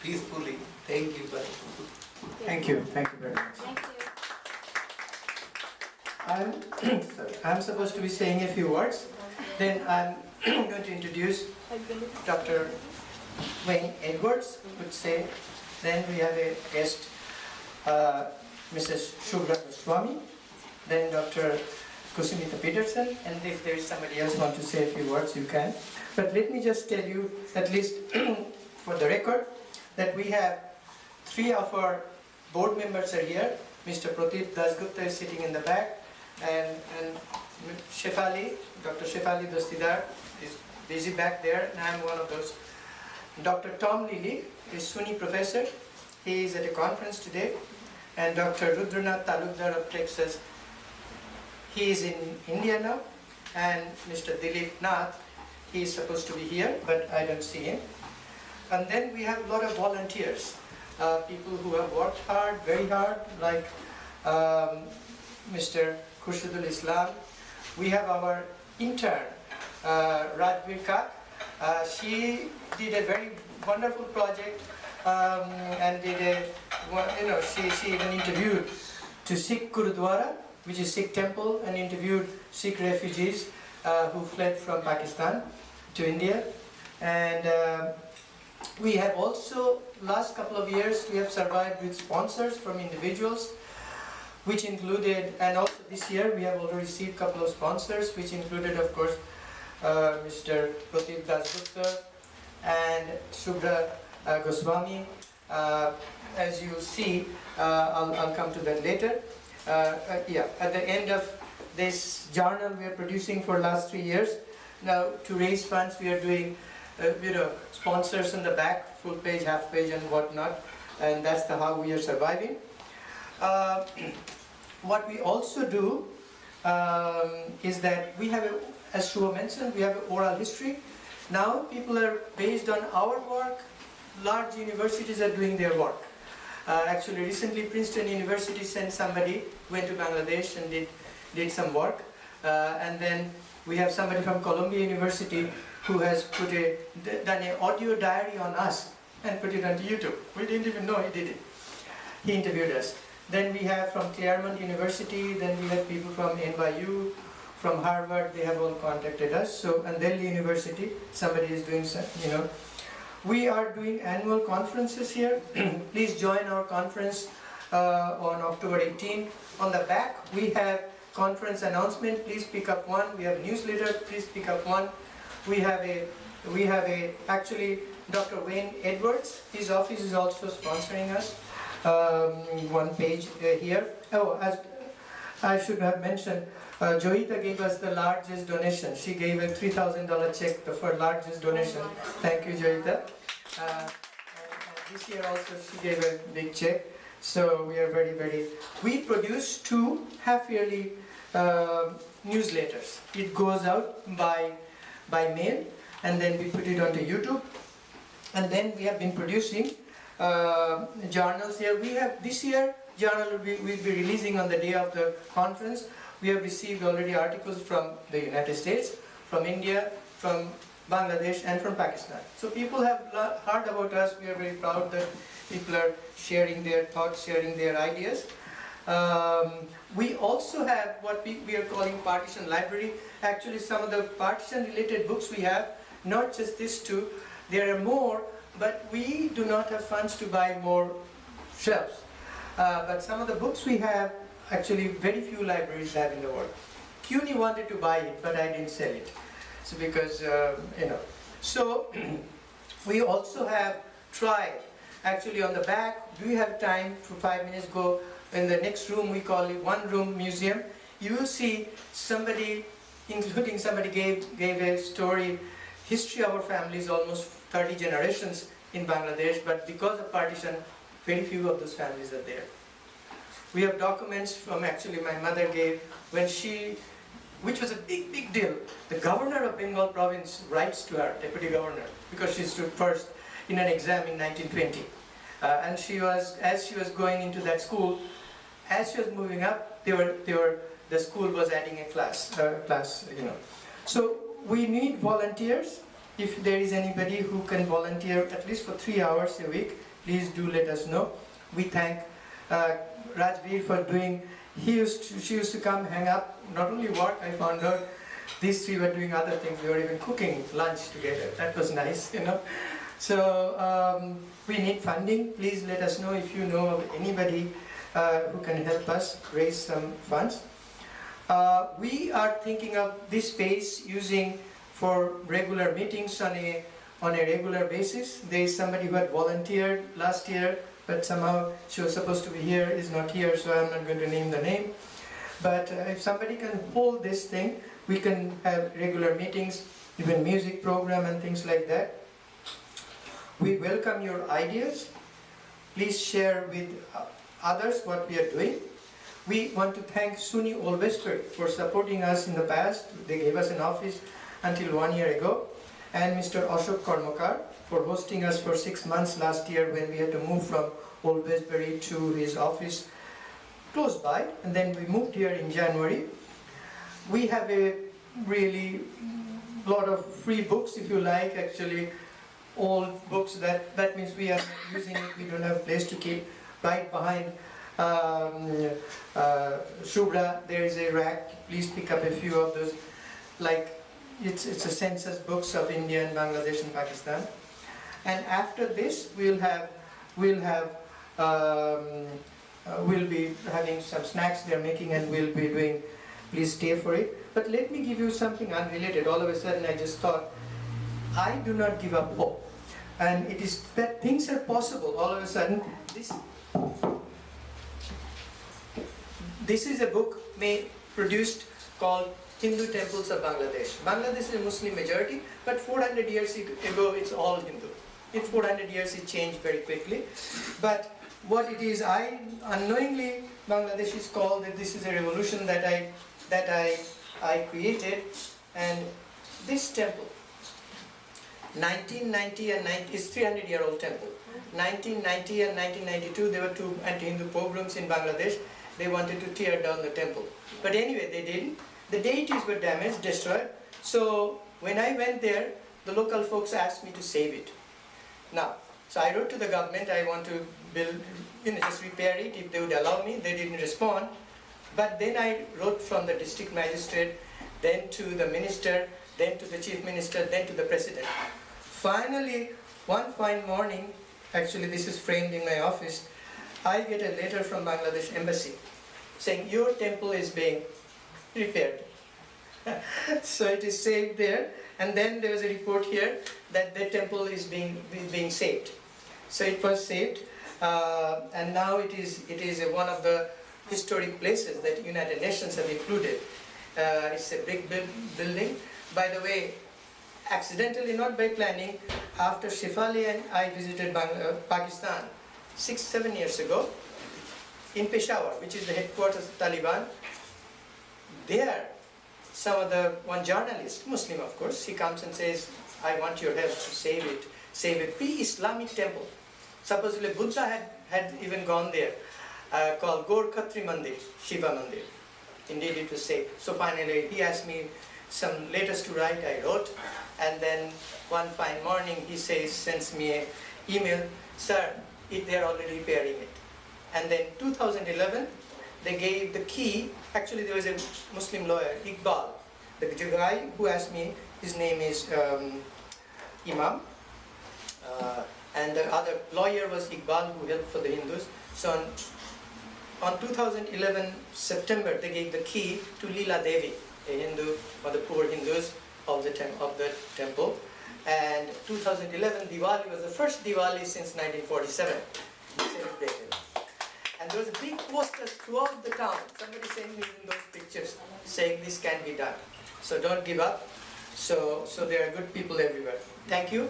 peacefully. Thank you, buddy. Thank you very much. Thank you. I'm supposed to be saying a few words. Then I'm going to introduce Dr. Wayne Edwards would say. Then we have a guest, Mrs. Shubhra Goswami. Then Dr. Kusumita Peterson. And if there is somebody else want to say a few words, you can. But let me just tell you, at least for the record, that we have 3 of our board members are here. Mr. Pradeep Dasgupta is sitting in the back, and Shefali, Dr. Shefali Dastidar is busy back there, and I'm one of those. Dr. Tom Lilly is SUNY professor. He is at a conference today. And Dr. Rudranath Talukdar of Texas, he is in India now. And Mr. Dilip Nath, he is supposed to be here, but I don't see him. And then we have a lot of volunteers, people who have worked hard, very hard, like Mr. Khurshidul Islam. We have our intern, Rajveer Kak. She did a very wonderful project and did a, she even interviewed to Sikh Gurudwara, which is Sikh temple, and interviewed Sikh refugees who fled from Pakistan to India. And we have also, last couple of years, we have survived with sponsors from individuals, which included, and also this year we have already received a couple of sponsors, which included, of course, Mr. Pradeep Dasgupta and Shubhra Goswami. As you'll see, I'll come to that later. At the end of this journal we are producing for last 3 years. Now, to raise funds, we are doing sponsors in the back, full page, half page, and whatnot, and that's how we are surviving. What we also do is that we have, as Shua mentioned, we have an oral history. Now people are based on our work. Large universities are doing their work. Actually, recently Princeton University sent somebody, went to Bangladesh and did some work, and then we have somebody from Columbia University who has done an audio diary on us and put it onto YouTube. We didn't even know he did it. He interviewed us. Then we have from Claremont University, then we have people from NYU, from Harvard, they have all contacted us. So, and Delhi University, somebody is doing some, We are doing annual conferences here. Please join our conference on October 18. On the back, we have conference announcement. Please pick up one. We have newsletter. Please pick up one. We have actually Dr. Wayne Edwards. His office is also sponsoring us. One page here. Oh, as I should have mentioned, Joita gave us the largest donation. She gave a $3,000 check for largest donation. Thank you, Joita. And this year also she gave a big check. So we are very. We produce 2 half-yearly newsletters. It goes out by mail, and then we put it onto YouTube. And then we have been producing journals here. We have this year journal we'll be releasing on the day of the conference. We have received already articles from the United States, from India, from Bangladesh, and from Pakistan. So people have heard about us. We are very proud that people are sharing their thoughts, sharing their ideas. We also have what we are calling partition library. Actually, some of the partition related books we have, not just these 2, there are more, but we do not have funds to buy more shelves. But some of the books we have, actually very few libraries have in the world. CUNY wanted to buy it, but I didn't sell it. So because, So we also have tried, actually on the back, do you have time for 5 minutes? Go in the next room, we call it one room museum. You will see somebody, including somebody gave a story, history of our families, almost 30 generations in Bangladesh, but because of partition, very few of those families are there. We have documents from, actually my mother gave, when she, which was a big deal. The governor of Bengal province writes to her, deputy governor, because she stood first in an exam in 1920. And she was, as she was going into that school, as she was moving up, the school was adding a class. So we need volunteers. if there is anybody who can volunteer at least for 3 hours a week, please do let us know. We thank Rajveer for doing, she used to come hang up, not only work, I found out these three were doing other things, they were even cooking lunch together, that was nice, you know. So we need funding, please let us know if you know of anybody who can help us raise some funds. We are thinking of this space using for regular meetings on a regular basis. There is somebody who had volunteered last year, but somehow she was supposed to be here, is not here, so I'm not going to name the name. But if somebody can hold this thing, we can have regular meetings, even music program and things like that. We welcome your ideas. Please share with others what we are doing. We want to thank SUNY Old Westbury for supporting us in the past. They gave us an office until 1 year ago. And Mr. Ashok Karmakar for hosting us for 6 months last year when we had to move from Old Westbury to his office close by. And then we moved here in January. We have a really lot of free books, if you like, actually old books. That means we are not using it, we don't have a place to keep. Right behind Shubhra, there is a rack. Please pick up a few of those. Like it's a census books of India and Bangladesh and Pakistan. And after this, we'll be having some snacks they're making, and we'll be doing. Please stay for it. But let me give you something unrelated. All of a sudden, I just thought, I do not give up hope, and it is that things are possible. All of a sudden, this is a book produced called Hindu Temples of Bangladesh. Bangladesh is a Muslim majority, but 400 years ago it's all Hindu. In 400 years it changed very quickly. But what it is, unknowingly, Bangladesh is called that this is a revolution that I created. And this temple, 1990 and 90 is 300-year-old temple. 1990 and 1992 there were two anti-Hindu pogroms in Bangladesh. They wanted to tear down the temple. But anyway, they didn't. The deities were damaged, destroyed. So when I went there, the local folks asked me to save it. Now, so I wrote to the government, I want to build, just repair it if they would allow me. They didn't respond. But then I wrote from the district magistrate, then to the minister, then to the chief minister, then to the president. Finally, one fine morning, actually this is framed in my office, I get a letter from Bangladesh embassy saying your temple is being repaired. So it is saved there, and then there was a report here that the temple is being saved. So it was saved, and now it is one of the historic places that United Nations have included. It's a big building. By the way, accidentally, not by planning, after Shefali and I visited Pakistan 6-7 years ago in Peshawar, which is the headquarters of Taliban. There, one journalist, Muslim of course, he comes and says, I want your help to save a pre-Islamic temple. Supposedly Buddha had even gone there, called Gaur Khatri Mandir, Shiva Mandir. Indeed it was saved. So finally he asked me some letters to write, I wrote, and then one fine morning he sends me an email, sir, they're already repairing it. And then 2011, they gave the key. Actually there was a Muslim lawyer, Iqbal, the guy who asked me, his name is Imam, and the other lawyer was Iqbal, who helped for the Hindus. So on 2011 September, they gave the key to Leela Devi, a Hindu, for the poor Hindus of the temple. And 2011 Diwali was the first Diwali since 1947 celebrated. And there was a big poster throughout the town. Somebody sent me in those pictures saying this can be done. So don't give up. So there are good people everywhere. Thank you.